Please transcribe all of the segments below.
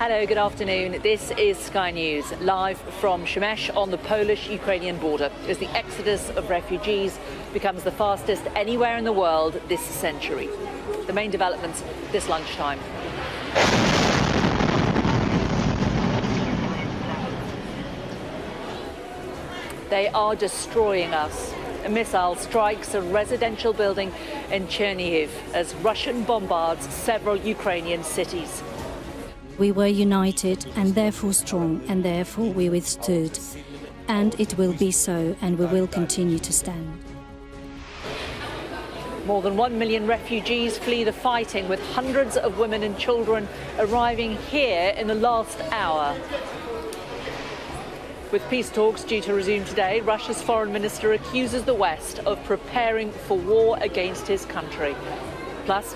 Hello, good afternoon. This is Sky News, live from Shemesh on the Polish-Ukrainian border, as the exodus of refugees becomes the fastest anywhere in the world this century. The main developments this lunchtime. They are destroying us. A missile strikes a residential building in Chernihiv as Russian bombards several Ukrainian cities. We were united and therefore strong, and therefore we withstood. And it will be so, and we will continue to stand. More than 1 million refugees flee the fighting, with hundreds of women and children arriving here in the last hour. With peace talks due to resume today, Russia's foreign minister accuses the West of preparing for war against his country. Plus,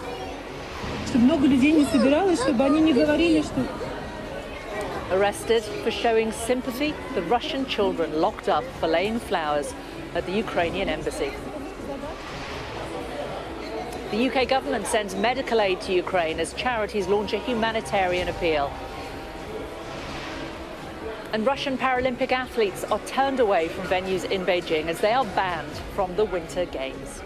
arrested for showing sympathy, the Russian children locked up for laying flowers at the Ukrainian embassy. The UK government sends medical aid to Ukraine as charities launch a humanitarian appeal. And Russian Paralympic athletes are turned away from venues in Beijing as they are banned from the Winter Games.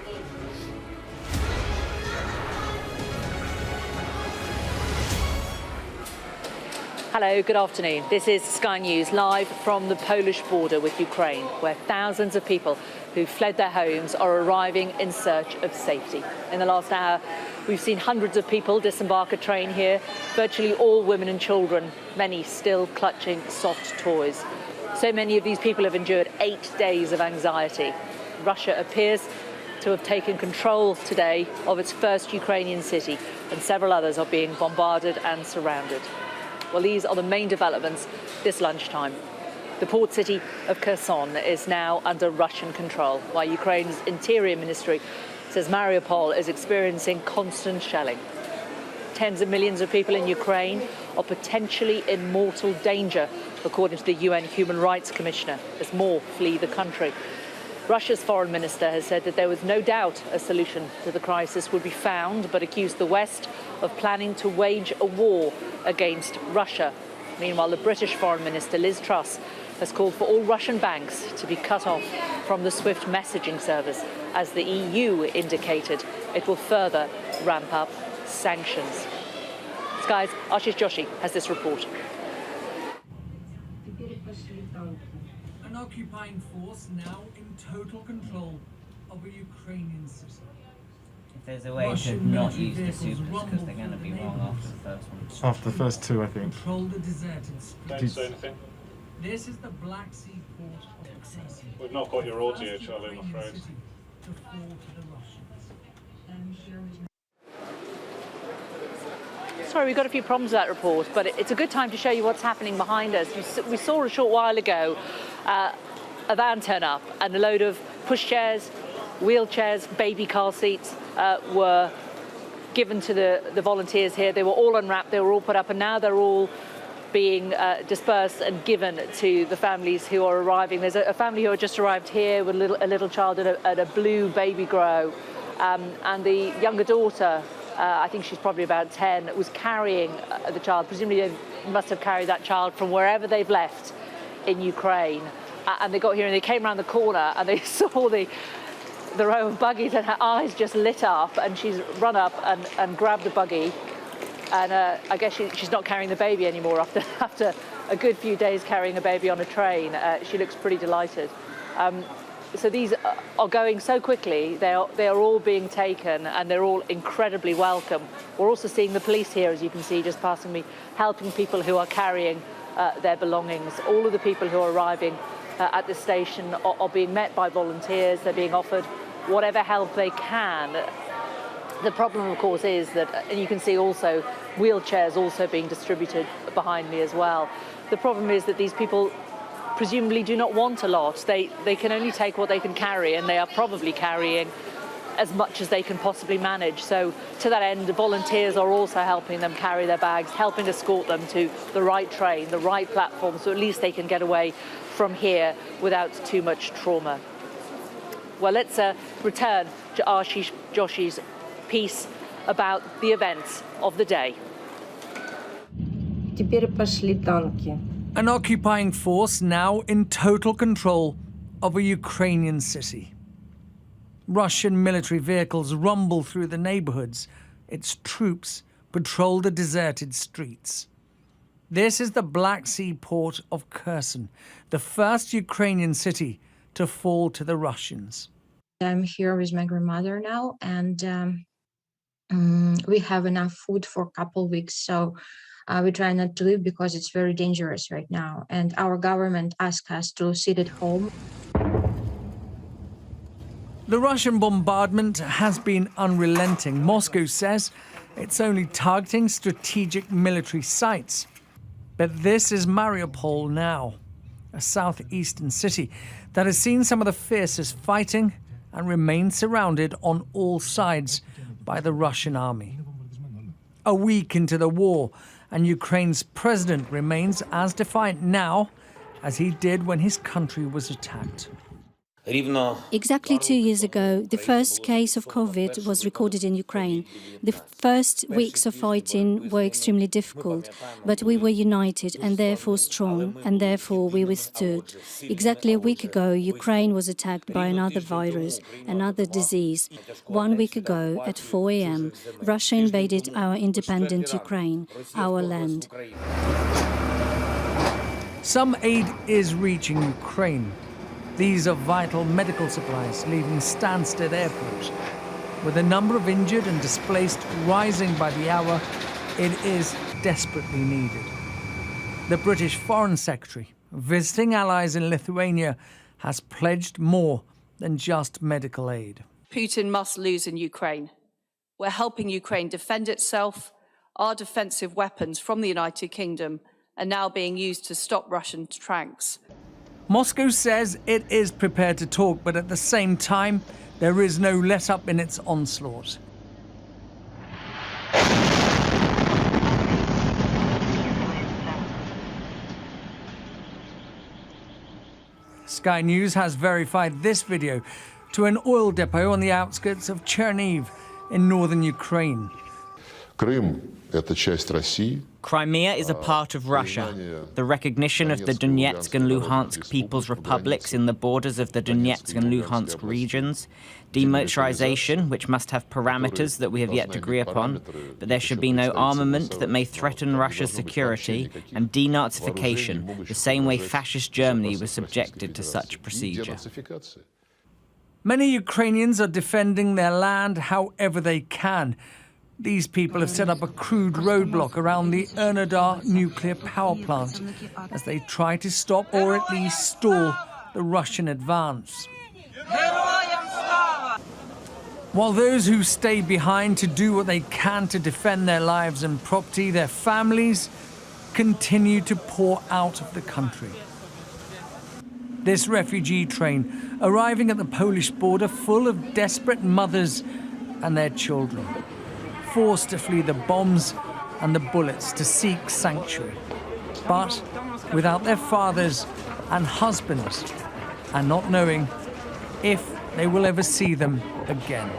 Hello, good afternoon. This is Sky News, live from the Polish border with Ukraine, where thousands of people who fled their homes are arriving in search of safety. In the last hour, we've seen hundreds of people disembark a train here, virtually all women and children, many still clutching soft toys. So many of these people have endured 8 days of anxiety. Russia appears to have taken control today of its first Ukrainian city, and several others are being bombarded and surrounded. Well, these are the main developments this lunchtime. The port city of Kherson is now under Russian control, while Ukraine's Interior Ministry says Mariupol is experiencing constant shelling. Tens of millions of people in Ukraine are potentially in mortal danger, according to the UN Human Rights Commissioner, as more flee the country. Russia's foreign minister has said that there was no doubt a solution to the crisis would be found, but accused the West of planning to wage a war against Russia. Meanwhile, the British foreign minister, Liz Truss, has called for all Russian banks to be cut off from the SWIFT messaging service, as the EU indicated it will further ramp up sanctions. Sky's Ashish Joshi has this report. An occupying force now in total control of a Ukrainian city. If there's a way to not use the supers, because they're going to be wrong after the first one. After the first two, I think. Control the deserted streets. Don't say anything. This is the Black Sea port of Kherson. We've not got your audio, Charlie, I'm afraid. To fall to the Russians. Sorry, we've got a few problems with that report, but it's a good time to show you what's happening behind us. We saw a short while ago a van turn up, and a load of pushchairs, wheelchairs, baby car seats were given to the volunteers here. They were all unwrapped, they were all put up, and now they're all being dispersed and given to the families who are arriving. There's a family who had just arrived here with a little child and a blue baby grow, and the younger daughter, I think she's probably about 10, was carrying the child. Presumably they must have carried that child from wherever they've left in Ukraine. And they got here and they came around the corner and they saw the row of buggies, and her eyes just lit up, and she's run up and grabbed the buggy. And I guess she's not carrying the baby anymore after a good few days carrying a baby on a train. She looks pretty delighted. So these are going so quickly. They are all being taken, and they're all incredibly welcome. We're also seeing the police here, as you can see, just passing me, helping people who are carrying their belongings. All of the people who are arriving at this station are being met by volunteers. They're being offered whatever help they can. The problem, of course, is that, and you can see also wheelchairs also being distributed behind me as well. The problem is that these people presumably do not want a lot. They can only take what they can carry, and they are probably carrying as much as they can possibly manage. So to that end, the volunteers are also helping them carry their bags, helping escort them to the right train, the right platform, so at least they can get away from here without too much trauma. Well, let's return to Ashish Joshi's piece about the events of the day. Теперь пошли танки. An occupying force now in total control of a Ukrainian city. Russian military vehicles rumble through the neighborhoods. Its troops patrol the deserted streets. This is the Black Sea port of Kherson, the first Ukrainian city to fall to the Russians. I'm here with my grandmother now, and we have enough food for a couple weeks, so we try not to leave because it's very dangerous right now. And our government asked us to sit at home. The Russian bombardment has been unrelenting. Moscow says it's only targeting strategic military sites. But this is Mariupol now, a southeastern city that has seen some of the fiercest fighting and remains surrounded on all sides by the Russian army. A week into the war, and Ukraine's president remains as defiant now as he did when his country was attacked. Exactly 2 years ago, the first case of COVID was recorded in Ukraine. The first weeks of fighting were extremely difficult, but we were united and therefore strong, and therefore we withstood. Exactly a week ago, Ukraine was attacked by another virus, another disease. 1 week ago, at 4 a.m., Russia invaded our independent Ukraine, our land. Some aid is reaching Ukraine. These are vital medical supplies leaving Stansted Airport. With the number of injured and displaced rising by the hour, it is desperately needed. The British Foreign Secretary, visiting allies in Lithuania, has pledged more than just medical aid. Putin must lose in Ukraine. We're helping Ukraine defend itself. Our defensive weapons from the United Kingdom are now being used to stop Russian tanks. Moscow says it is prepared to talk, but at the same time, there is no let-up in its onslaught. Sky News has verified this video to an oil depot on the outskirts of Chernihiv in northern Ukraine. Crimea is a part of Russia. The recognition of the Donetsk and Luhansk People's Republics in the borders of the Donetsk and Luhansk regions, demilitarization, which must have parameters that we have yet to agree upon, but there should be no armament that may threaten Russia's security, and denazification, the same way fascist Germany was subjected to such procedure. Many Ukrainians are defending their land however they can. These people have set up a crude roadblock around the Enerhodar nuclear power plant as they try to stop or at least stall the Russian advance. While those who stay behind to do what they can to defend their lives and property, their families continue to pour out of the country. This refugee train arriving at the Polish border full of desperate mothers and their children, forced to flee the bombs and the bullets to seek sanctuary, but without their fathers and husbands, and not knowing if they will ever see them again.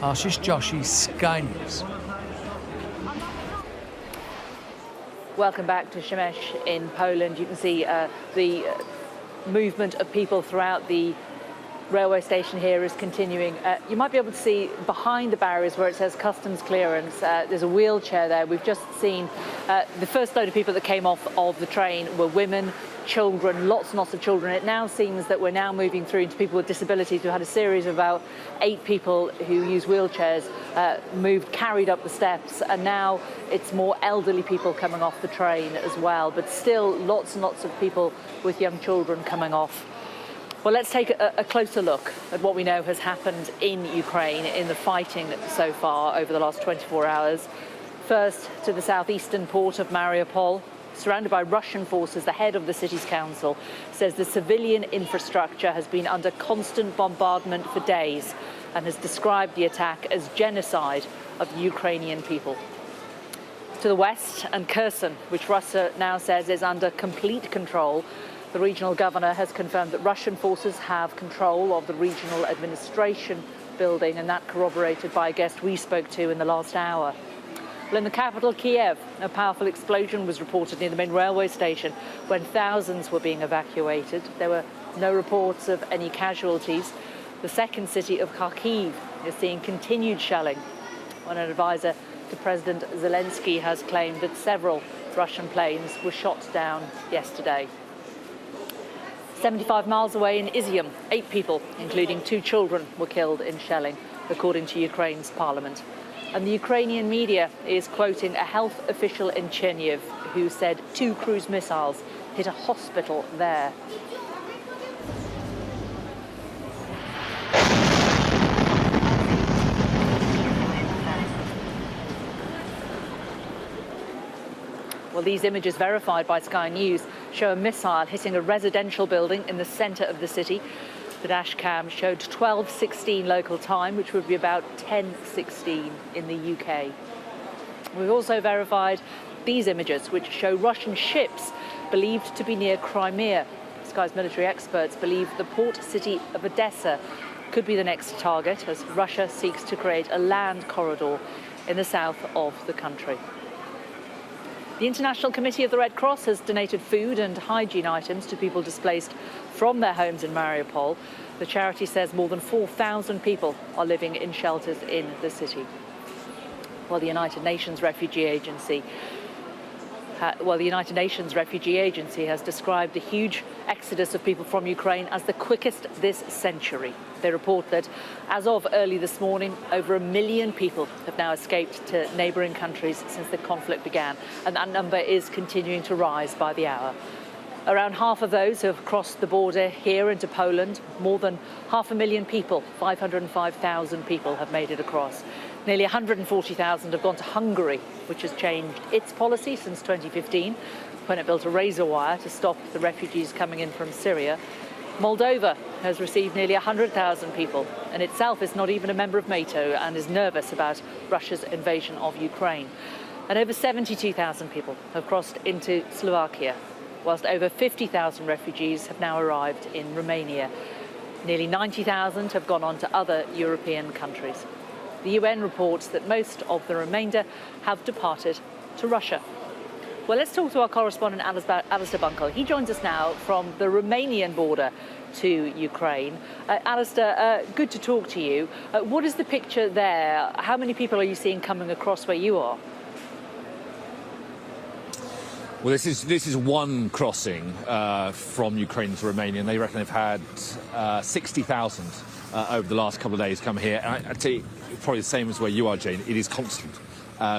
Ashish Joshi, Sky News. Welcome back to Przemyśl in Poland. You can see the movement of people throughout the railway station here is continuing. You might be able to see behind the barriers where it says customs clearance, there's a wheelchair there. We've just seen the first load of people that came off of the train were women, children, lots and lots of children. It now seems that we're now moving through into people with disabilities. We've had a series of about 8 people who use wheelchairs carried up the steps, and now it's more elderly people coming off the train as well, but still lots and lots of people with young children coming off. Well, let's take a closer look at what we know has happened in Ukraine in the fighting so far over the last 24 hours. First, to the southeastern port of Mariupol, surrounded by Russian forces. The head of the city's council says the civilian infrastructure has been under constant bombardment for days and has described the attack as genocide of Ukrainian people. To the west, and Kherson, which Russia now says is under complete control. The regional governor has confirmed that Russian forces have control of the regional administration building, and that corroborated by a guest we spoke to in the last hour. Well, in the capital, Kiev, a powerful explosion was reported near the main railway station when thousands were being evacuated. There were no reports of any casualties. The second city of Kharkiv is seeing continued shelling. When an advisor to President Zelensky has claimed that several Russian planes were shot down yesterday. 75 miles away in Izium, 8 people, including 2 children, were killed in shelling, according to Ukraine's parliament. And the Ukrainian media is quoting a health official in Chernihiv who said 2 cruise missiles hit a hospital there. Well, these images verified by Sky News show a missile hitting a residential building in the centre of the city. The dash cam showed 12:16 local time, which would be about 10:16 in the UK. We've also verified these images, which show Russian ships believed to be near Crimea. Sky's military experts believe the port city of Odessa could be the next target as Russia seeks to create a land corridor in the south of the country. The International Committee of the Red Cross has donated food and hygiene items to people displaced from their homes in Mariupol. The charity says more than 4,000 people are living in shelters in the city. Well, the United Nations Refugee Agency has described the huge exodus of people from Ukraine as the quickest this century. They report that as of early this morning, over 1 million people have now escaped to neighbouring countries since the conflict began, and that number is continuing to rise by the hour. Around half of those have crossed the border here into Poland. More than 500,000 people, 505,000 people have made it across. Nearly 140,000 have gone to Hungary, which has changed its policy since 2015, when it built a razor wire to stop the refugees coming in from Syria. Moldova has received nearly 100,000 people, and itself is not even a member of NATO and is nervous about Russia's invasion of Ukraine. And over 72,000 people have crossed into Slovakia, whilst over 50,000 refugees have now arrived in Romania. Nearly 90,000 have gone on to other European countries. The UN reports that most of the remainder have departed to Russia. Well, let's talk to our correspondent, Alistair Bunkle. He joins us now from the Romanian border to Ukraine. Alistair, good to talk to you. What is the picture there? How many people are you seeing coming across where you are? Well, this is one crossing from Ukraine to Romania, and they reckon they've had 60,000 over the last couple of days come here. And I'd say probably the same as where you are, Jane. It is constant.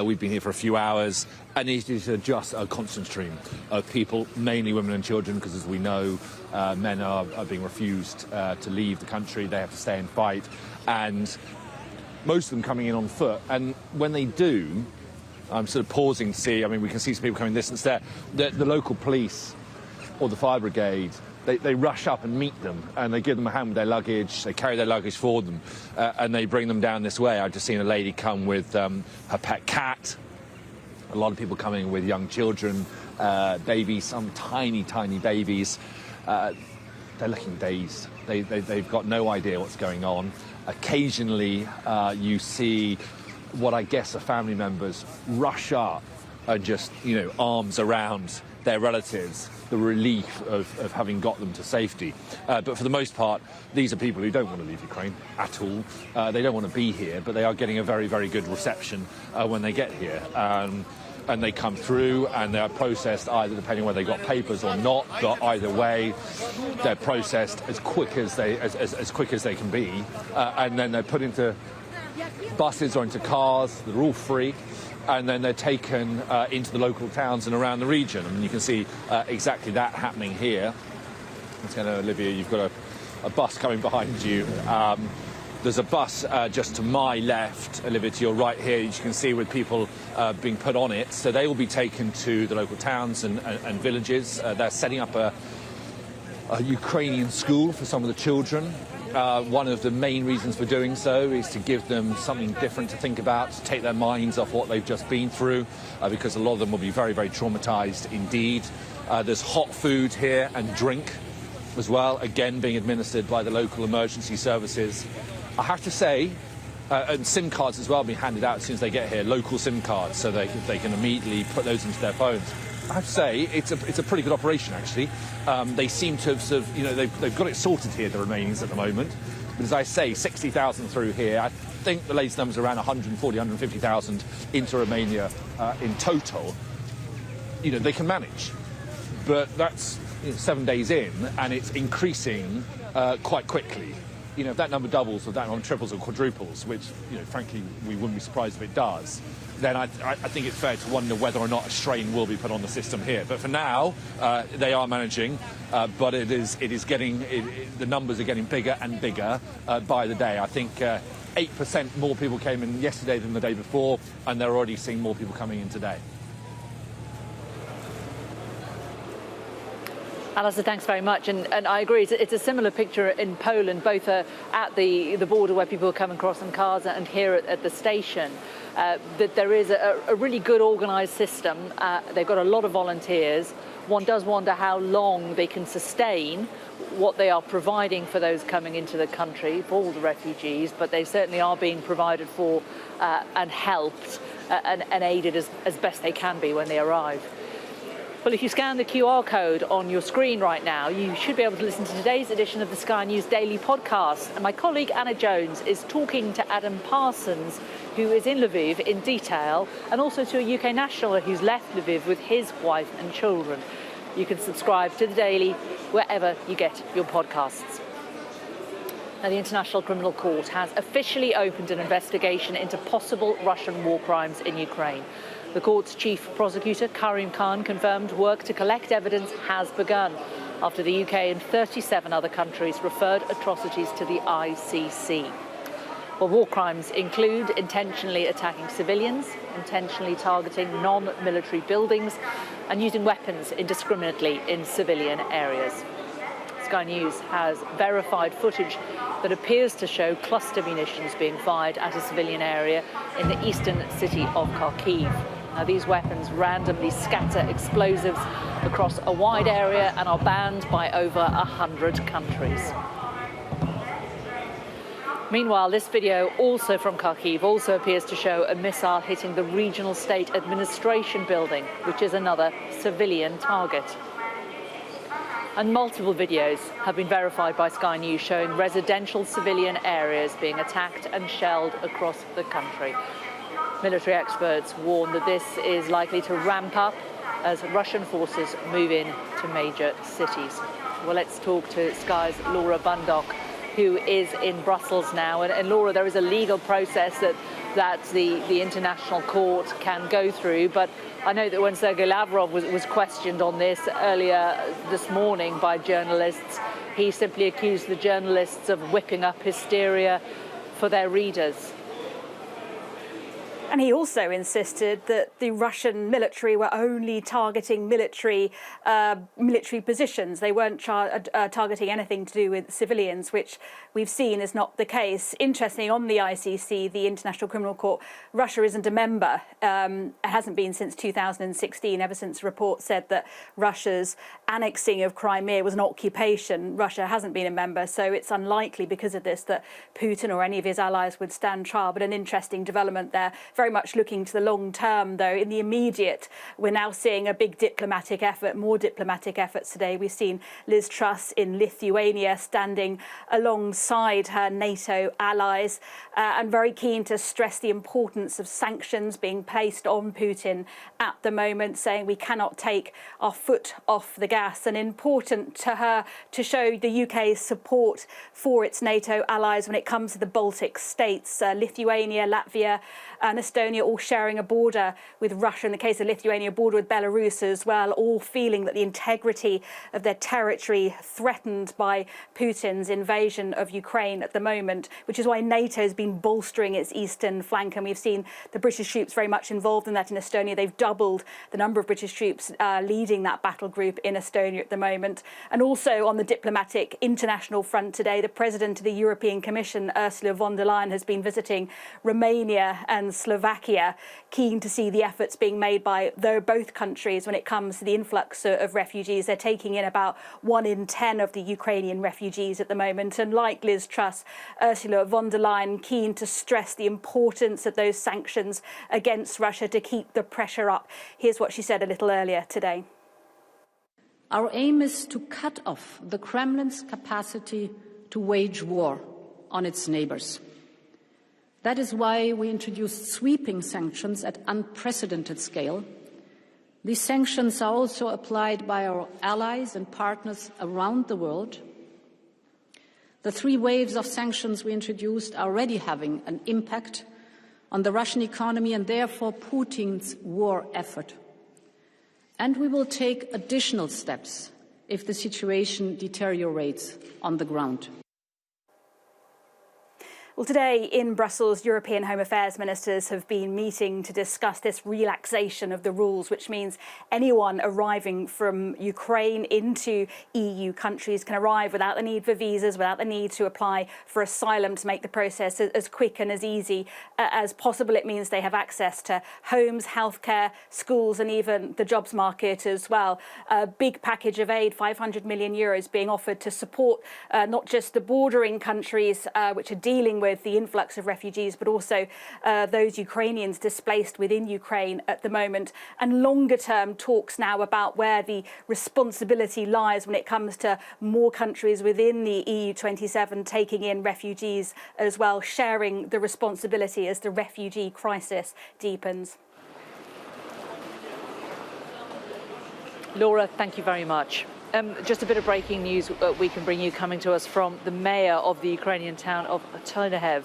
We've been here for a few hours, and it is just a constant stream of people, mainly women and children, because as we know, men are being refused to leave the country. They have to stay and fight, and most of them coming in on foot. And when they do, I'm sort of pausing to see, I mean, we can see some people coming distance there. The local police or the fire brigade, they rush up and meet them, and they give them a hand with their luggage. They carry their luggage for them, and they bring them down this way. I've just seen a lady come with her pet cat. A lot of people coming with young children, babies, some tiny, tiny babies. They're looking dazed. They've got no idea what's going on. Occasionally, you see what I guess are family members rush up and just, arms around their relatives, the relief of having got them to safety. But for the most part, these are people who don't want to leave Ukraine at all. They don't want to be here, but they are getting a very, very good reception when they get here. And they come through and they're processed either depending on whether they got papers or not, but either way, they're processed as quick as they can be. And then they're put into buses or into cars. They're all free. And then they're taken into the local towns and around the region. I mean, you can see exactly that happening here. Olivia, you've got a bus coming behind you. There's a bus just to my left, Olivia, to your right here, you can see with people being put on it. So they will be taken to the local towns and villages. They're setting up a Ukrainian school for some of the children. One of the main reasons for doing so is to give them something different to think about, to take their minds off what they've just been through, because a lot of them will be very, very traumatized indeed. There's hot food here and drink as well, again being administered by the local emergency services. I have to say, And SIM cards as well being handed out as soon as they get here, local SIM cards, so they can immediately put those into their phones. I have to say, it's a pretty good operation, actually. They seem to have sort of, they've got it sorted here, the Romanians at the moment. But as I say, 60,000 through here. I think the latest numbers are around 140, 150,000 into Romania in total. They can manage. But that's 7 days in, and it's increasing quite quickly. If that number doubles or that number triples or quadruples, which, frankly, we wouldn't be surprised if it does, then I think it's fair to wonder whether or not a strain will be put on the system here. But for now, they are managing, but the numbers are getting bigger and bigger by the day. I think 8% more people came in yesterday than the day before, and they're already seeing more people coming in today. Alistair, thanks very much. And I agree, it's a similar picture in Poland, both at the border where people come across in cars and here at the station, that there is a really good organised system. They've got a lot of volunteers. One does wonder how long they can sustain what they are providing for those coming into the country, for all the refugees, but they certainly are being provided for and helped and aided as best they can be when they arrive. Well, if you scan the QR code on your screen right now, you should be able to listen to today's edition of the Sky News Daily podcast. And my colleague Anna Jones is talking to Adam Parsons, who is in Lviv in detail, and also to a UK national who's left Lviv with his wife and children. You can subscribe to the Daily wherever you get your podcasts. Now, the International Criminal Court has officially opened an investigation into possible Russian war crimes in Ukraine. The court's chief prosecutor, Karim Khan, confirmed work to collect evidence has begun after the UK and 37 other countries referred atrocities to the ICC. Well, war crimes include intentionally attacking civilians, intentionally targeting non-military buildings, and using weapons indiscriminately in civilian areas. Sky News has verified footage that appears to show cluster munitions being fired at a civilian area in the eastern city of Kharkiv. Now, these weapons randomly scatter explosives across a wide area and are banned by over 100 countries. Meanwhile, this video, also from Kharkiv, also appears to show a missile hitting the Regional State Administration building, which is another civilian target. And multiple videos have been verified by Sky News showing residential civilian areas being attacked and shelled across the country. Military experts warn that this is likely to ramp up as Russian forces move in to major cities. Well, let's talk to Sky's Laura Bundock, who is in Brussels now. And Laura, there is a legal process that the International Court can go through. But I know that when Sergei Lavrov was questioned on this earlier this morning by journalists, he simply accused the journalists of whipping up hysteria for their readers. And he also insisted that the Russian military were only targeting military positions. They weren't targeting anything to do with civilians, which we've seen is not the case. Interestingly, on the ICC, the International Criminal Court, Russia isn't a member. It hasn't been since 2016, ever since a report said that Russia's annexing of Crimea was an occupation. Russia hasn't been a member, so it's unlikely because of this that Putin or any of his allies would stand trial. But an interesting development there. Very much looking to the long term, though. In the immediate, we're now seeing a big diplomatic effort, more diplomatic efforts today. We've seen Liz Truss in Lithuania standing alongside her NATO allies and very keen to stress the importance of sanctions being placed on Putin at the moment, saying we cannot take our foot off the gas. And important to her to show the UK's support for its NATO allies when it comes to the Baltic states, Lithuania, Latvia and Estonia all sharing a border with Russia. In the case of Lithuania, a border with Belarus as well, all feeling that the integrity of their territory threatened by Putin's invasion of Ukraine at the moment, which is why NATO has been bolstering its eastern flank. And we've seen the British troops very much involved in that in Estonia. They've doubled the number of British troops leading that battle group in Estonia at the moment. And also on the diplomatic international front today, the President of the European Commission, Ursula von der Leyen, has been visiting Romania and Slovenia Slovakia, keen to see the efforts being made by both countries when it comes to the influx of refugees. They're taking in about 1 in 10 of the Ukrainian refugees at the moment. And like Liz Truss, Ursula von der Leyen keen to stress the importance of those sanctions against Russia to keep the pressure up. Here's what she said a little earlier today. Our aim is to cut off the Kremlin's capacity to wage war on its neighbors. That is why we introduced sweeping sanctions at unprecedented scale. These sanctions are also applied by our allies and partners around the world. The 3 waves of sanctions we introduced are already having an impact on the Russian economy and therefore Putin's war effort. And we will take additional steps if the situation deteriorates on the ground. Well, today in Brussels, European Home Affairs ministers have been meeting to discuss this relaxation of the rules, which means anyone arriving from Ukraine into EU countries can arrive without the need for visas, without the need to apply for asylum, to make the process as quick and as easy as possible. It means they have access to homes, healthcare, schools and even the jobs market as well. A big package of aid, 500 million euros being offered to support not just the bordering countries which are dealing with the influx of refugees, but also those Ukrainians displaced within Ukraine at the moment, and longer term talks now about where the responsibility lies when it comes to more countries within the EU27 taking in refugees as well, sharing the responsibility as the refugee crisis deepens. Laura, thank you very much. Just a bit of breaking news we can bring you, coming to us from the mayor of the Ukrainian town of Chernihiv.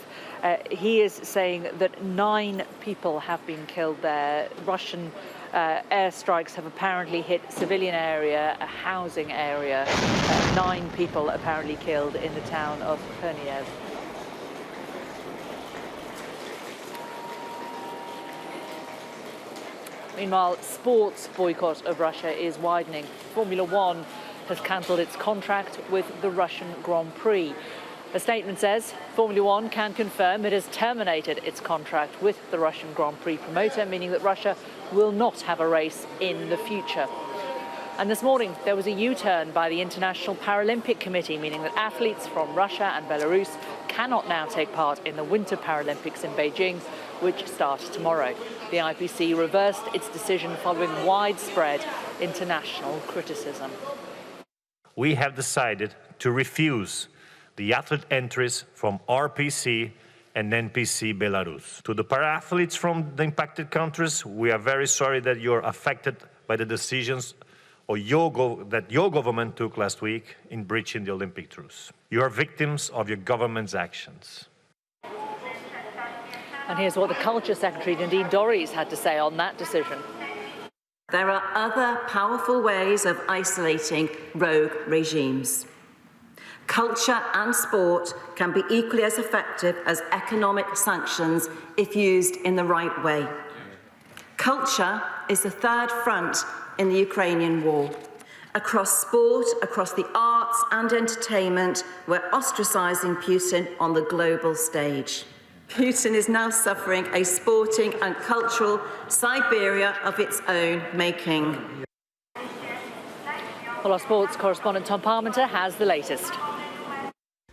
He is saying that 9 people have been killed there. Russian airstrikes have apparently hit civilian area, a housing area. 9 people apparently killed in the town of Chernihiv. Meanwhile, sports boycott of Russia is widening. Formula One has cancelled its contract with the Russian Grand Prix. A statement says Formula One can confirm it has terminated its contract with the Russian Grand Prix promoter, meaning that Russia will not have a race in the future. And this morning, there was a U-turn by the International Paralympic Committee, meaning that athletes from Russia and Belarus cannot now take part in the Winter Paralympics in Beijing, which start tomorrow. The IPC reversed its decision following widespread international criticism. We have decided to refuse the athlete entries from RPC and NPC Belarus. To the para-athletes from the impacted countries, we are very sorry that you're affected by the decisions that your government took last week in breaching the Olympic truce. You are victims of your government's actions. And here's what the Culture Secretary, Nadine Dorries, had to say on that decision. There are other powerful ways of isolating rogue regimes. Culture and sport can be equally as effective as economic sanctions if used in the right way. Culture is the third front in the Ukrainian war. Across sport, across the arts and entertainment, we're ostracizing Putin on the global stage. Putin is now suffering a sporting and cultural Siberia of its own making. Well, our sports correspondent Tom Parmenter has the latest.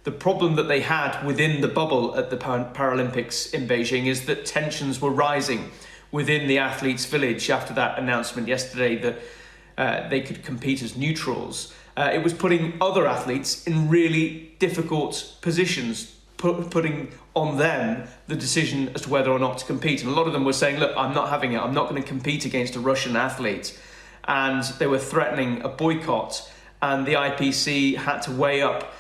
The problem that they had within the bubble at the Paralympics in Beijing is that tensions were rising within the athletes' village after that announcement yesterday that they could compete as neutrals. It was putting other athletes in really difficult positions, putting on them the decision as to whether or not to compete. And a lot of them were saying, look, I'm not having it. I'm not going to compete against a Russian athlete. And they were threatening a boycott. And the IPC had to weigh up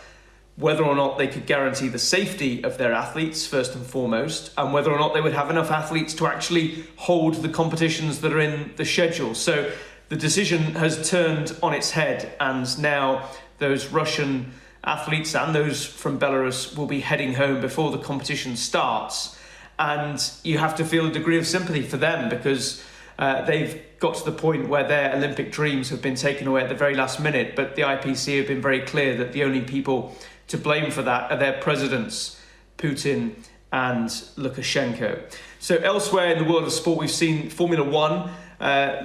whether or not they could guarantee the safety of their athletes, first and foremost, and whether or not they would have enough athletes to actually hold the competitions that are in the schedule. So the decision has turned on its head, and now those Russian athletes and those from Belarus will be heading home before the competition starts. And you have to feel a degree of sympathy for them, because they've got to the point where their Olympic dreams have been taken away at the very last minute. But the IPC have been very clear that the only people to blame for that are their presidents, Putin and Lukashenko. So elsewhere in the world of sport, we've seen Formula One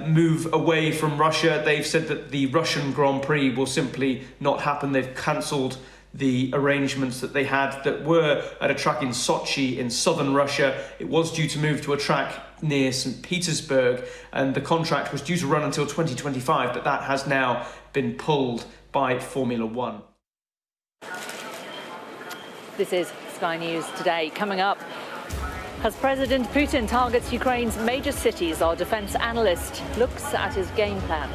move away from Russia. They've said that the Russian Grand Prix will simply not happen. They've cancelled the arrangements that they had that were at a track in Sochi in southern Russia. It was due to move to a track near St. Petersburg, and the contract was due to run until 2025, but that has now been pulled by Formula One. This is Sky News Today. Coming up, as President Putin targets Ukraine's major cities, our defense analyst looks at his game plan.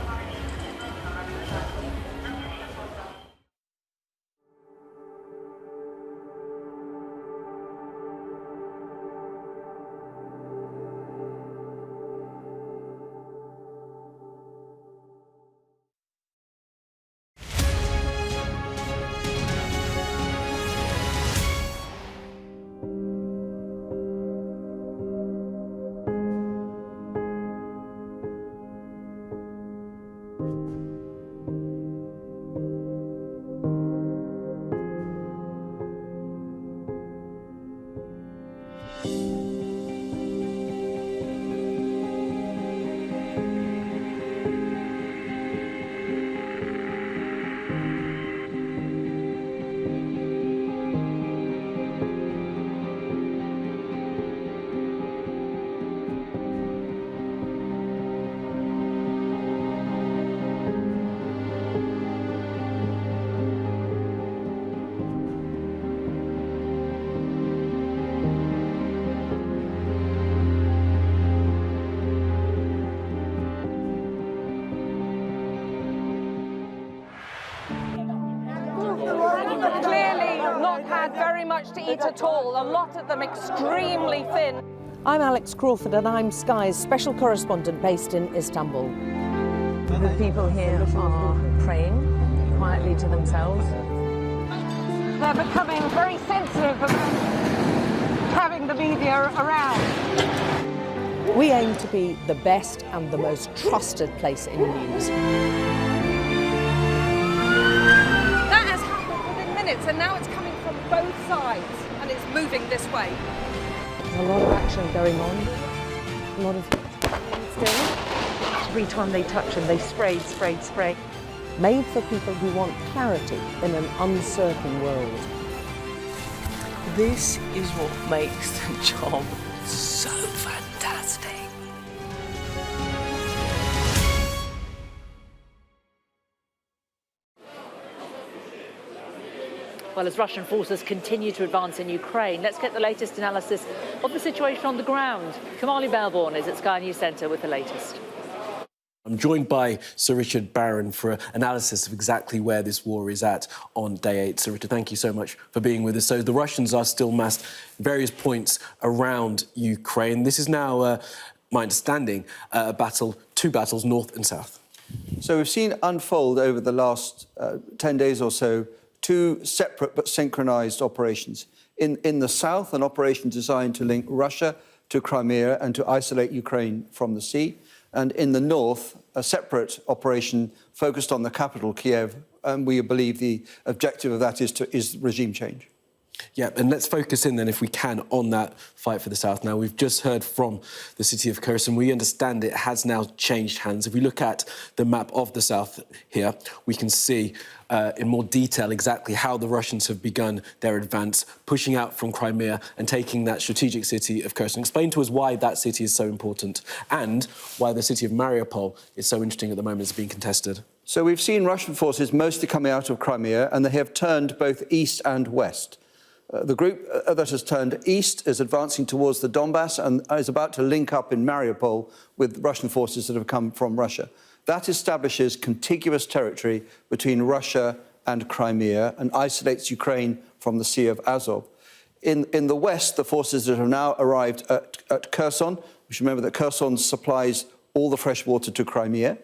Very much to eat at all, a lot of them extremely thin. I'm Alex Crawford and I'm Sky's special correspondent based in Istanbul. The people here are praying quietly to themselves. They're becoming very sensitive about having the media around. We aim to be the best and the most trusted place in news. That has happened within minutes and now it's coming from both sides and it's moving this way. There's a lot of action going on, a lot of still. Every time they touch them, they spray. Made for people who want clarity in an uncertain world. This is what makes the job so fantastic. Well, as Russian forces continue to advance in Ukraine, let's get the latest analysis of the situation on the ground. Kamali Belborn is at Sky News Centre with the latest. I'm joined by Sir Richard Barron for an analysis of exactly where this war is at on day 8. Sir Richard, thank you so much for being with us. So the Russians are still massed at various points around Ukraine. This is now, my understanding, two battles, north and south. So we've seen unfold over the last 10 days or so two separate but synchronised operations. In the south, an operation designed to link Russia to Crimea and to isolate Ukraine from the sea. And in the north, a separate operation focused on the capital, Kiev, and we believe the objective of that is regime change. Yeah, and let's focus in then, if we can, on that fight for the south. Now, we've just heard from the city of Kherson. We understand it has now changed hands. If we look at the map of the south here, we can see in more detail exactly how the Russians have begun their advance, pushing out from Crimea and taking that strategic city of Kherson. Explain to us why that city is so important and why the city of Mariupol is so interesting at the moment. It's being contested. So we've seen Russian forces mostly coming out of Crimea, and they have turned both east and west. The group that has turned east is advancing towards the Donbass and is about to link up in Mariupol with Russian forces that have come from Russia. That establishes contiguous territory between Russia and Crimea and isolates Ukraine from the Sea of Azov. In the west, the forces that have now arrived at Kherson, we should remember that Kherson supplies all the fresh water to Crimea,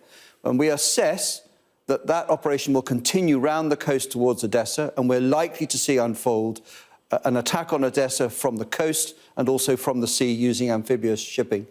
and we assess that operation will continue round the coast towards Odessa, and we're likely to see unfold an attack on Odessa from the coast and also from the sea using amphibious shipping.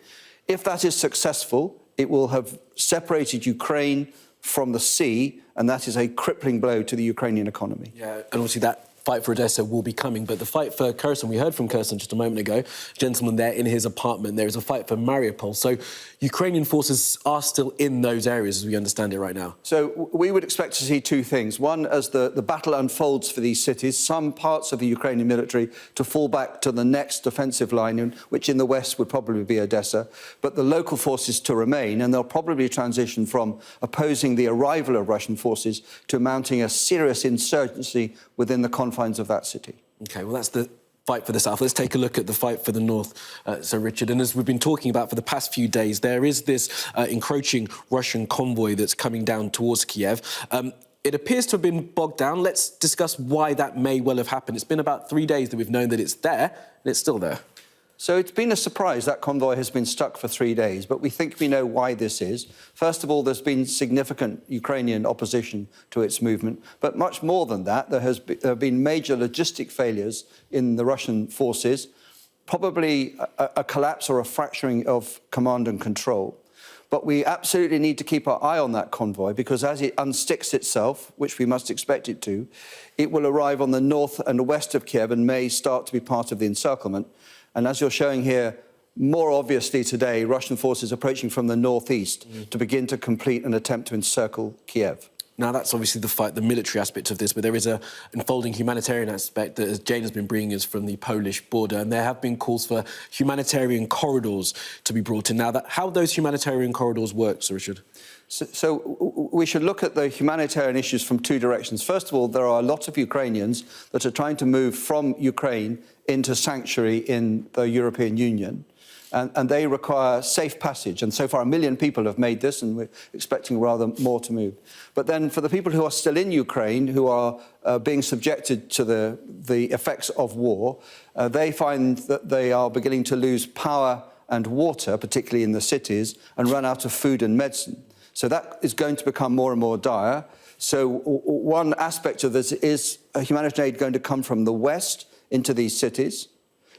If that is successful, it will have separated Ukraine from the sea, and that is a crippling blow to the Ukrainian economy. Yeah, and obviously that fight for Odessa will be coming, but the fight for Kherson, we heard from Kherson just a moment ago, a gentleman there in his apartment, there is a fight for Mariupol. So Ukrainian forces are still in those areas as we understand it right now. So we would expect to see two things. One, as the battle unfolds for these cities, some parts of the Ukrainian military to fall back to the next defensive line, which in the west would probably be Odessa, but the local forces to remain, and they'll probably transition from opposing the arrival of Russian forces to mounting a serious insurgency within the confines of that city. OK, well, that's the fight for the south. Let's take a look at the fight for the north, Sir Richard. And as we've been talking about for the past few days, there is this encroaching Russian convoy that's coming down towards Kiev. It appears to have been bogged down. Let's discuss why that may well have happened. It's been about 3 days that we've known that it's there, and it's still there. So it's been a surprise that convoy has been stuck for 3 days, but we think we know why this is. First of all, there's been significant Ukrainian opposition to its movement, but much more than that, there have been major logistic failures in the Russian forces, probably a collapse or a fracturing of command and control. But we absolutely need to keep our eye on that convoy because as it unsticks itself, which we must expect it to, it will arrive on the north and west of Kiev and may start to be part of the encirclement. And as you're showing here, more obviously today, Russian forces approaching from the northeast to begin to complete an attempt to encircle Kiev. Now, that's obviously the fight, the military aspect of this, but there is an unfolding humanitarian aspect that, as Jane has been bringing us from the Polish border, and there have been calls for humanitarian corridors to be brought in. Now, how those humanitarian corridors work, Sir Richard? So we should look at the humanitarian issues from two directions. First of all, there are a lot of Ukrainians that are trying to move from Ukraine into sanctuary in the European Union. And they require safe passage. And so far, 1 million people have made this, and we're expecting rather more to move. But then for the people who are still in Ukraine, who are being subjected to the effects of war, they find that they are beginning to lose power and water, particularly in the cities, and run out of food and medicine. So that is going to become more and more dire. So one aspect of this is humanitarian aid going to come from the west into these cities,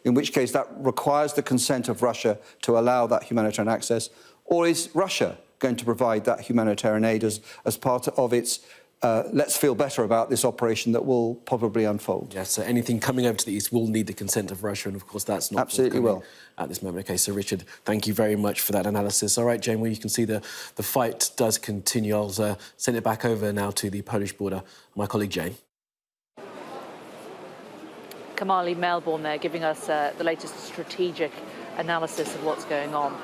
in which case that requires the consent of Russia to allow that humanitarian access? Or is Russia going to provide that humanitarian aid as part of its let's feel better about this operation that will probably unfold? Yes, so anything coming over to the east will need the consent of Russia, and of course that's not absolutely will at this moment. OK, so Richard, thank you very much for that analysis. All right, Jane, well, you can see the fight does continue. I'll send it back over now to the Polish border. My colleague Jane. Kamali Melbourne there giving us the latest strategic analysis of what's going on.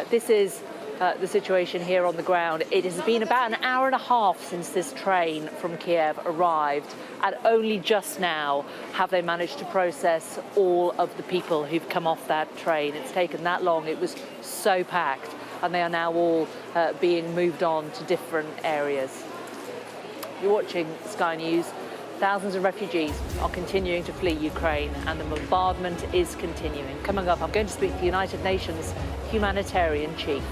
This is the situation here on the ground. It has been about an hour and a half since this train from Kiev arrived, and only just now have they managed to process all of the people who've come off that train. It's taken that long. It was so packed, and they are now all being moved on to different areas. You're watching Sky News. Thousands of refugees are continuing to flee Ukraine, and the bombardment is continuing. Coming up, I'm going to speak to the United Nations humanitarian chief.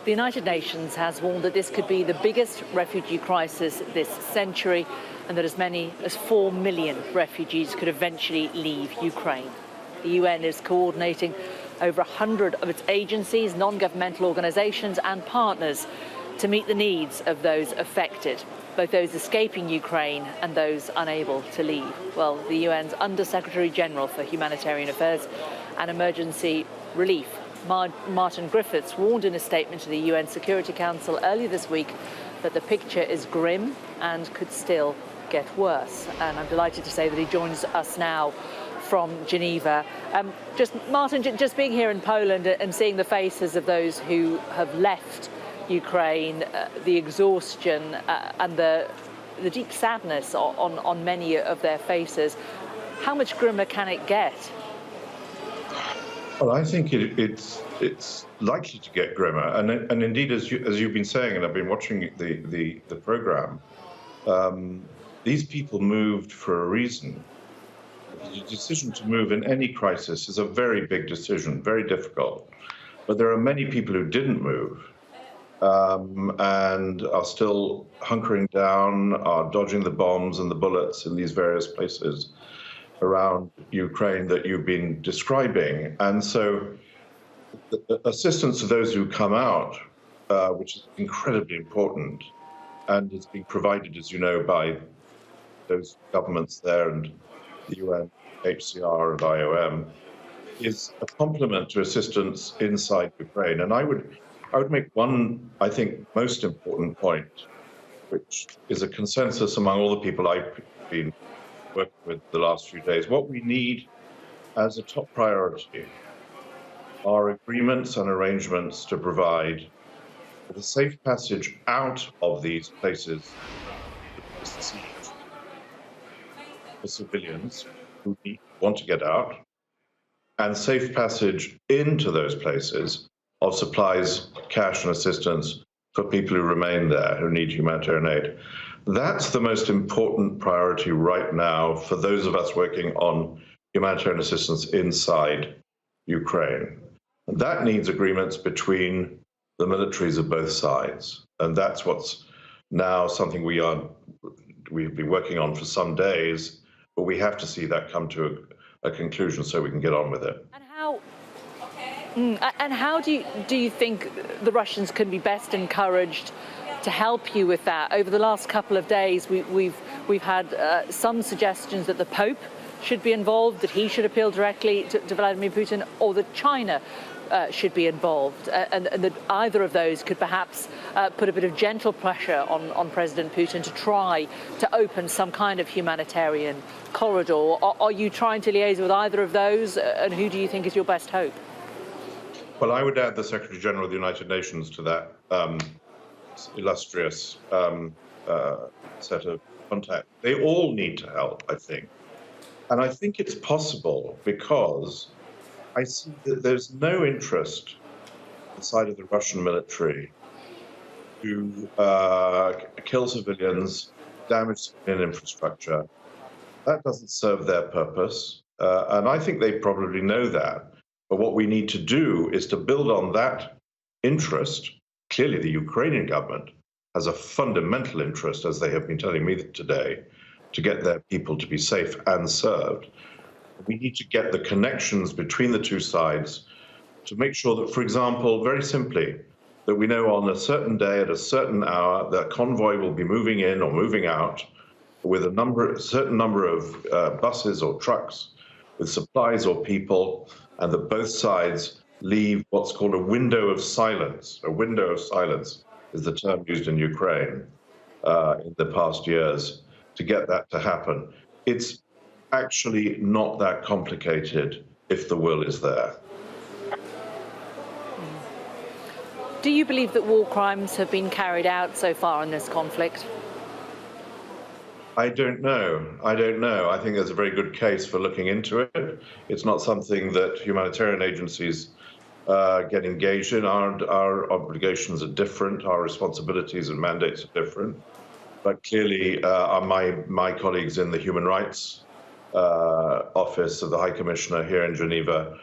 The United Nations has warned that this could be the biggest refugee crisis this century and that as many as 4 million refugees could eventually leave Ukraine. The UN is coordinating over 100 of its agencies, non-governmental organisations and partners to meet the needs of those affected, both those escaping Ukraine and those unable to leave. Well, the UN's Under-Secretary General for Humanitarian Affairs and Emergency Relief, Martin Griffiths, warned in a statement to the UN Security Council earlier this week that the picture is grim and could still get worse. And I'm delighted to say that he joins us now from Geneva. Martin, just being here in Poland and seeing the faces of those who have left Ukraine, the exhaustion and the deep sadness on many of their faces, how much grimmer can it get? Well, I think it's likely to get grimmer, and indeed, as you've been saying, and I've been watching the program, these people moved for a reason. The decision to move in any crisis is a very big decision, very difficult. But there are many people who didn't move and are still hunkering down, are dodging the bombs and the bullets in these various places around Ukraine that you've been describing. And so the assistance to those who come out, which is incredibly important, and is being provided, as you know, by those governments there and the UN, HCR and IOM, is a complement to assistance inside Ukraine. And I would make one, I think, most important point, which is a consensus among all the people I've been working with the last few days. What we need as a top priority are agreements and arrangements to provide the safe passage out of these places for civilians who want to get out, and safe passage into those places of supplies, cash and assistance for people who remain there, who need humanitarian aid. That's the most important priority right now for those of us working on humanitarian assistance inside Ukraine. And that needs agreements between the militaries of both sides. And that's what's now something we've been working on for some days, but we have to see that come to a conclusion so we can get on with it. And how do you think the Russians can be best encouraged to help you with that? Over the last couple of days, we've had some suggestions that the Pope should be involved, that he should appeal directly to Vladimir Putin, or that China should be involved, and that either of those could perhaps put a bit of gentle pressure on President Putin to try to open some kind of humanitarian corridor. Are you trying to liaise with either of those, and who do you think is your best hope? Well, I would add the Secretary General of the United Nations to that illustrious set of contacts. They all need to help, I think. And I think it's possible because I see that there's no interest on the side of the Russian military to kill civilians, damage civilian infrastructure. That doesn't serve their purpose. And I think they probably know that. But what we need to do is to build on that interest. Clearly, the Ukrainian government has a fundamental interest, as they have been telling me today, to get their people to be safe and served. We need to get the connections between the two sides to make sure that, for example, very simply, that we know on a certain day at a certain hour that convoy will be moving in or moving out with a certain number of buses or trucks with supplies or people, and that both sides leave what's called a window of silence. A window of silence is the term used in Ukraine in the past years to get that to happen. It's actually not that complicated if the will is there. Do you believe that war crimes have been carried out so far in this conflict? I don't know. I think there's a very good case for looking into it. It's not something that humanitarian agencies get engaged in. Our obligations are different. Our responsibilities and mandates are different. But clearly, my colleagues in the Human Rights Office of the High Commissioner here in Geneva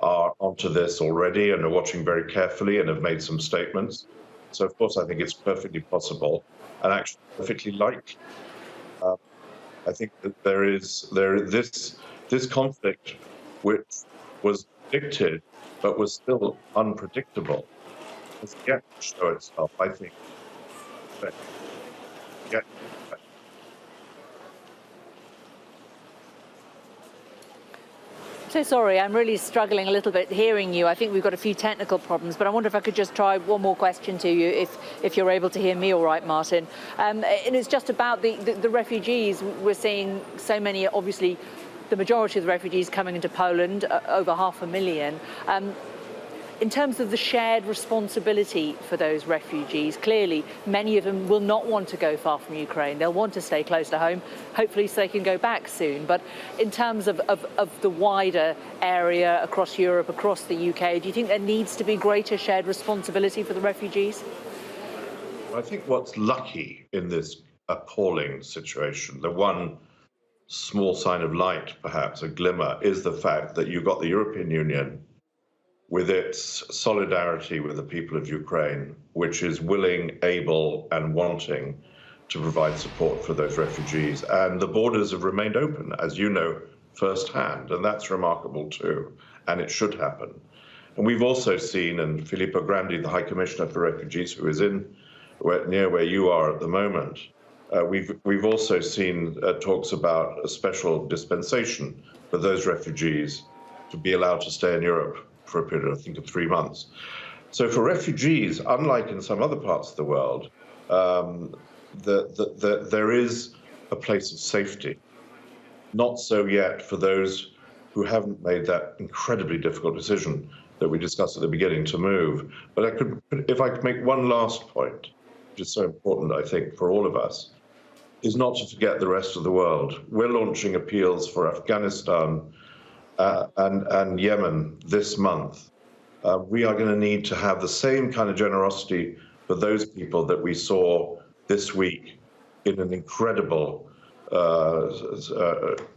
are onto this already and are watching very carefully and have made some statements. So, of course, I think it's perfectly possible and actually perfectly likely. I think that this conflict, which was predicted but was still unpredictable, has yet to show itself, I think. But yet, So sorry, I'm really struggling a little bit hearing you. I think we've got a few technical problems, but I wonder if I could just try one more question to you, if you're able to hear me all right, Martin. And it's just about the refugees. We're seeing so many, obviously, the majority of the refugees coming into Poland, over 500,000. In terms of the shared responsibility for those refugees, clearly many of them will not want to go far from Ukraine. They'll want to stay close to home, hopefully so they can go back soon. But in terms of the wider area across Europe, across the UK, do you think there needs to be greater shared responsibility for the refugees? I think what's lucky in this appalling situation, the one small sign of light, perhaps a glimmer, is the fact that you've got the European Union with its solidarity with the people of Ukraine, which is willing, able, and wanting to provide support for those refugees. And the borders have remained open, as you know, firsthand, and that's remarkable too, and it should happen. And we've also seen, and Filippo Grandi, the High Commissioner for Refugees, who is near where you are at the moment, we've also seen talks about a special dispensation for those refugees to be allowed to stay in Europe for a period, I think, of 3 months. So for refugees, unlike in some other parts of the world, there is a place of safety. Not so yet for those who haven't made that incredibly difficult decision that we discussed at the beginning to move. But if I could make one last point, which is so important, I think, for all of us, is not to forget the rest of the world. We're launching appeals for Afghanistan and Yemen this month. We are going to need to have the same kind of generosity for those people that we saw this week in an incredible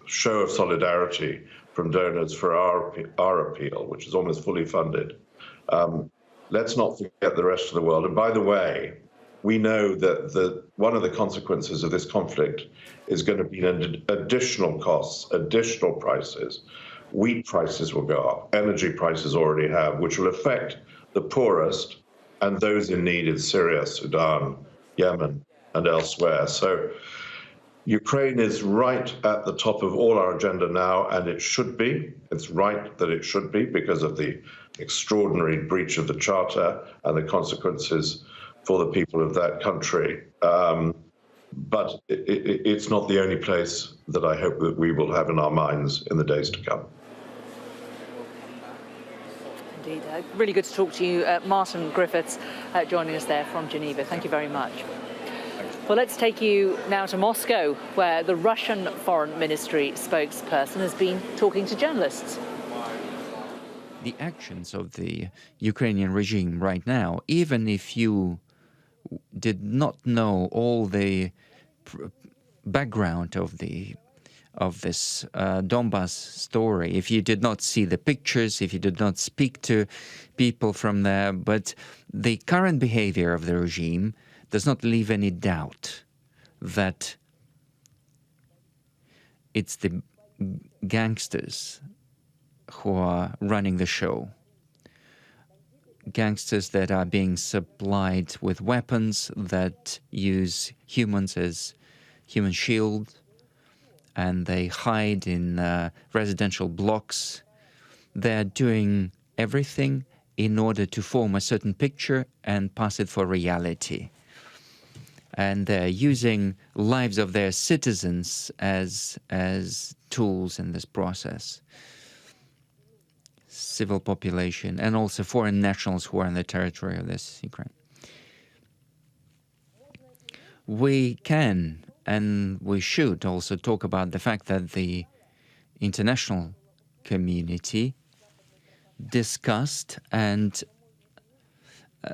show of solidarity from donors for our appeal, which is almost fully funded. Let's not forget the rest of the world. And by the way, we know that one of the consequences of this conflict is going to be additional costs, additional prices. Wheat prices will go up, energy prices already have, which will affect the poorest and those in need in Syria, Sudan, Yemen, and elsewhere. So Ukraine is right at the top of all our agenda now, and it should be. It's right that it should be because of the extraordinary breach of the Charter and the consequences for the people of that country. But it's not the only place that I hope that we will have in our minds in the days to come. Indeed. Really good to talk to you. Martin Griffiths joining us there from Geneva. Thank you very much. Well, let's take you now to Moscow, where the Russian Foreign Ministry spokesperson has been talking to journalists. The actions of the Ukrainian regime right now, even if you did not know all the background of this Donbass story, if you did not see the pictures, if you did not speak to people from there, but the current behavior of the regime does not leave any doubt that it's the gangsters who are running the show. Gangsters that are being supplied with weapons that use humans as human shield, and they hide in residential blocks. They're doing everything in order to form a certain picture and pass it for reality. And they're using lives of their citizens as tools in this process. Civil population and also foreign nationals who are in the territory of this Ukraine. We can and we should also talk about the fact that the international community discussed and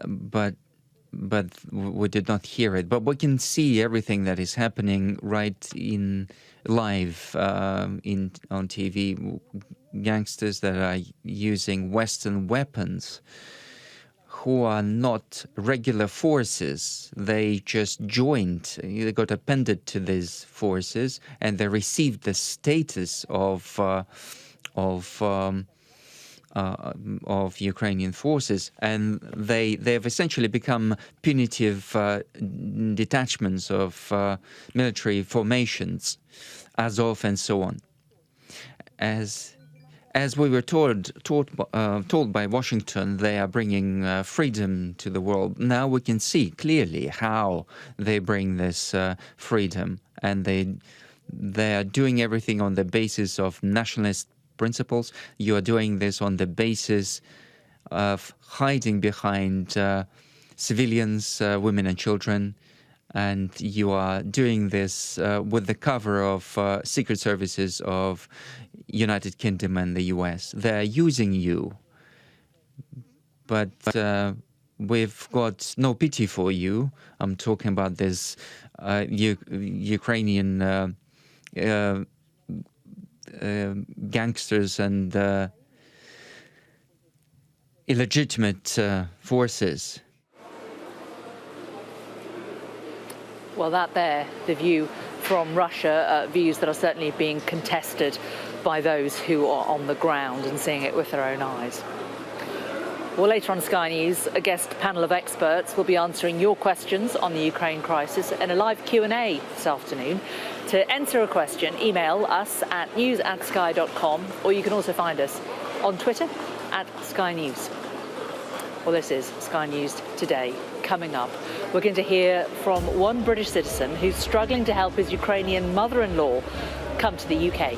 but we did not hear it. But we can see everything that is happening right in live on TV. gangsters that are using Western weapons, who are not regular forces. They just joined, they got appended to these forces, and they received the status of Ukrainian forces, and they've essentially become punitive detachments of military formations, Azov and so on. As we were told by Washington, they are bringing freedom to the world. Now we can see clearly how they bring this freedom, and they are doing everything on the basis of nationalist principles. You are doing this on the basis of hiding behind civilians, women and children, and you are doing this with the cover of secret services of United Kingdom and the US. They're using you, but we've got no pity for you. I'm talking about this Ukrainian gangsters and illegitimate forces. Well, that there, the view from Russia, views that are certainly being contested by those who are on the ground and seeing it with their own eyes. Well, later on Sky News, a guest panel of experts will be answering your questions on the Ukraine crisis in a live Q&A this afternoon. To enter a question, email us at news@sky.com, or you can also find us on Twitter @Sky News. Well, this is Sky News Today. Coming up, we're going to hear from one British citizen who's struggling to help his Ukrainian mother-in-law come to the UK.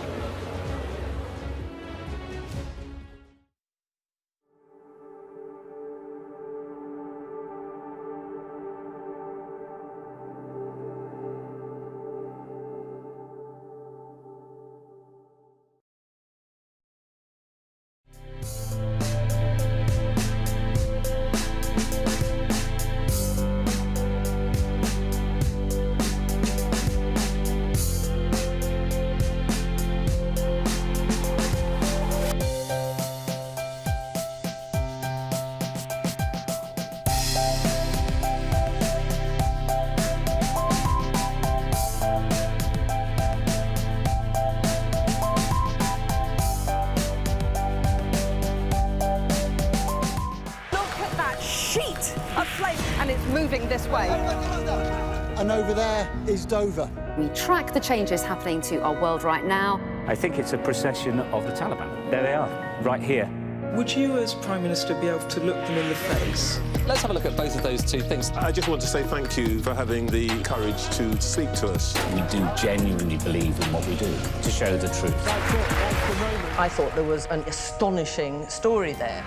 Moving this way. And over there is Dover. We track the changes happening to our world right now. I think it's a procession of the Taliban. There they are, right here. Would you, as Prime Minister, be able to look them in the face? Let's have a look at both of those two things. I just want to say thank you for having the courage to speak to us. We do genuinely believe in what we do, to show the truth. I thought there was an astonishing story there.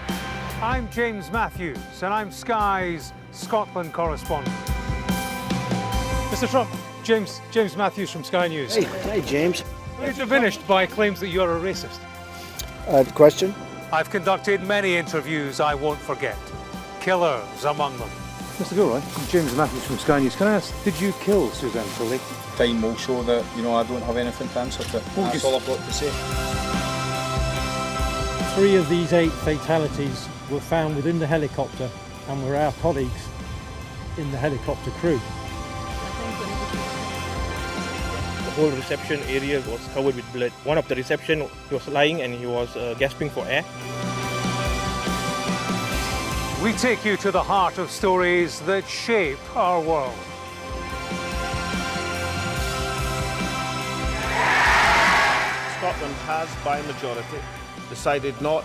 I'm James Matthews, and I'm Sky's Scotland correspondent. Mr. Trump, James Matthews from Sky News. Hey, James. We're diminished by claims that you're a racist. Question? I've conducted many interviews I won't forget. Killers among them. Mr. Gilroy, James Matthews from Sky News. Can I ask, did you kill Suzanne Tully? Time will show that, I don't have anything to answer to. That's all I've got to say. 3 of these 8 fatalities were found within the helicopter and were our colleagues in the helicopter crew. The whole reception area was covered with blood. One of the reception, he was lying and he was gasping for air. We take you to the heart of stories that shape our world. Scotland has, by majority, decided not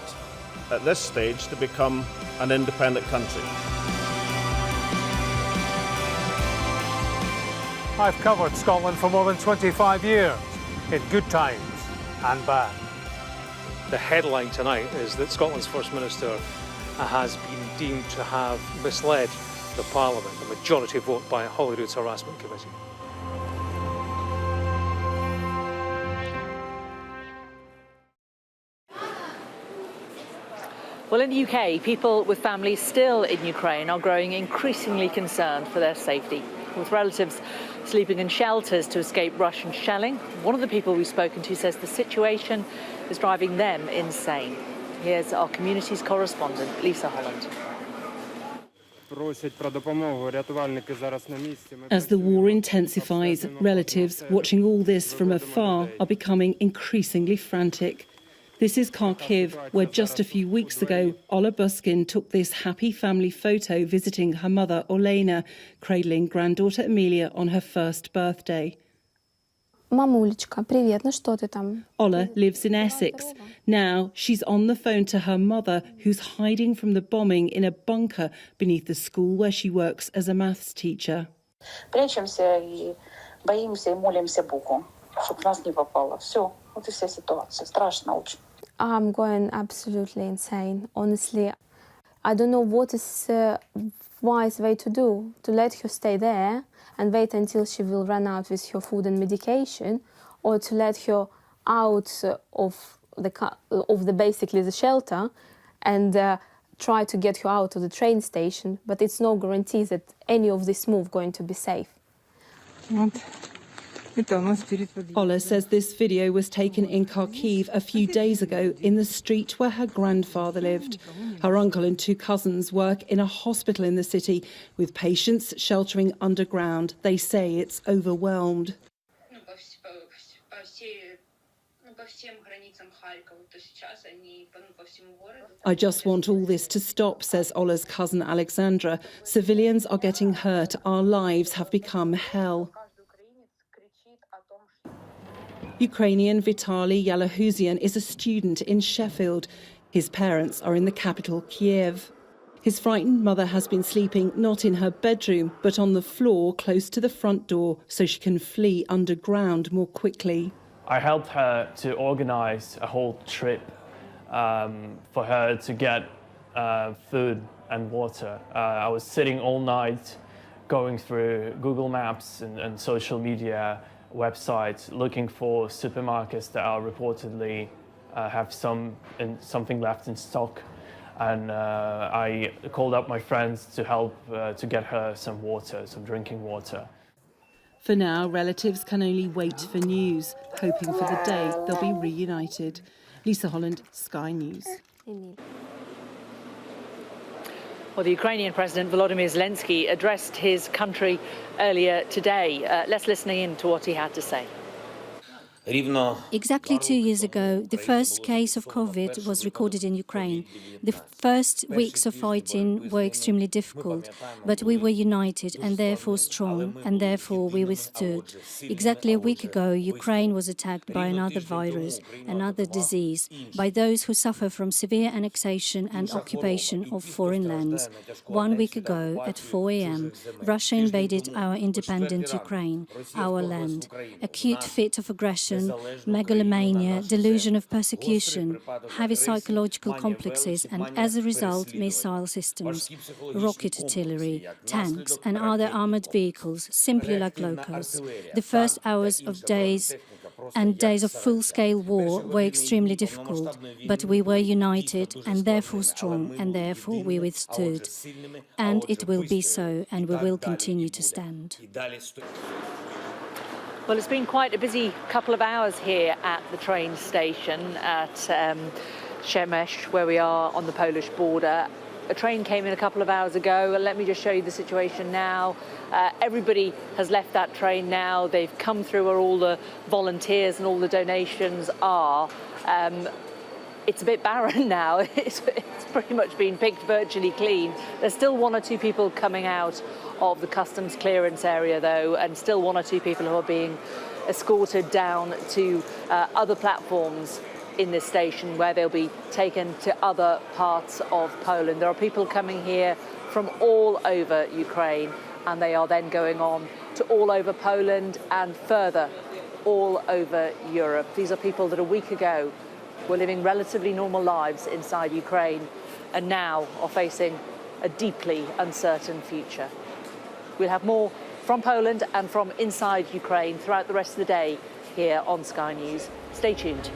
at this stage to become an independent country. I've covered Scotland for more than 25 years, in good times and bad. The headline tonight is that Scotland's First Minister has been deemed to have misled the Parliament, a majority vote by Holyrood's Harassment Committee. Well, in the UK, people with families still in Ukraine are growing increasingly concerned for their safety, with relatives sleeping in shelters to escape Russian shelling. One of the people we've spoken to says the situation is driving them insane. Here's our community's correspondent, Lisa Holland. As the war intensifies, relatives watching all this from afar are becoming increasingly frantic. This is Kharkiv, where just a few weeks ago, Ola Buskin took this happy family photo visiting her mother, Olena, cradling granddaughter Emilia on her first birthday. Мамулечка, привет, ну что ты там? Ola lives in Essex. Now she's on the phone to her mother, who's hiding from the bombing in a bunker beneath the school where she works as a maths teacher. Прячемся и боимся и молимся Богу, чтобы в нас не попало. Все, вот и вся ситуация. Страшно очень. I'm going absolutely insane. Honestly, I don't know what is wise way to do. To let her stay there and wait until she will run out with her food and medication, or to let her out of the basically the shelter and try to get her out of the train station. But it's no guarantee that any of this move going to be safe. Ola says this video was taken in Kharkiv a few days ago in the street where her grandfather lived. Her uncle and two cousins work in a hospital in the city with patients sheltering underground. They say it's overwhelmed. I just want all this to stop, says Ola's cousin Alexandra. Civilians are getting hurt. Our lives have become hell. Ukrainian Vitaly Yalahuzian is a student in Sheffield. His parents are in the capital, Kiev. His frightened mother has been sleeping not in her bedroom, but on the floor close to the front door, so she can flee underground more quickly. I helped her to organise a whole trip for her to get food and water. I was sitting all night going through Google Maps and social media websites looking for supermarkets that are reportedly have something left in stock, and I called up my friends to help to get her some water, some drinking water. For now, relatives can only wait for news, hoping for the day they'll be reunited. Lisa Holland, Sky News. Well, the Ukrainian President Volodymyr Zelensky addressed his country earlier today. Let's listen in to what he had to say. Exactly 2 years ago, the first case of COVID was recorded in Ukraine. The first weeks of fighting were extremely difficult, but we were united and therefore strong, and therefore we withstood. Exactly a week ago, Ukraine was attacked by another virus, another disease, by those who suffer from severe annexation and occupation of foreign lands. 1 week ago, at 4 a.m., Russia invaded our independent Ukraine, our land. Acute fit of aggression, megalomania, delusion of persecution, heavy psychological complexes, and as a result, missile systems, rocket artillery, tanks, and other armored vehicles, simply like locusts. The first hours of days of full-scale war were extremely difficult, but we were united and therefore strong, and therefore we withstood. And it will be so, and we will continue to stand. Well, it's been quite a busy couple of hours here at the train station at Przemyśl, where we are on the Polish border. A train came in a couple of hours ago. Let me just show you the situation now. Everybody has left that train now. They've come through where all the volunteers and all the donations are. It's a bit barren now. It's pretty much been picked virtually clean. There's still 1 or 2 people coming out of the customs clearance area, though, and still 1 or 2 people who are being escorted down to other platforms in this station where they'll be taken to other parts of Poland. There are people coming here from all over Ukraine, and they are then going on to all over Poland and further all over Europe. These are people that a week ago were living relatively normal lives inside Ukraine and now are facing a deeply uncertain future. We'll have more from Poland and from inside Ukraine throughout the rest of the day here on Sky News. Stay tuned.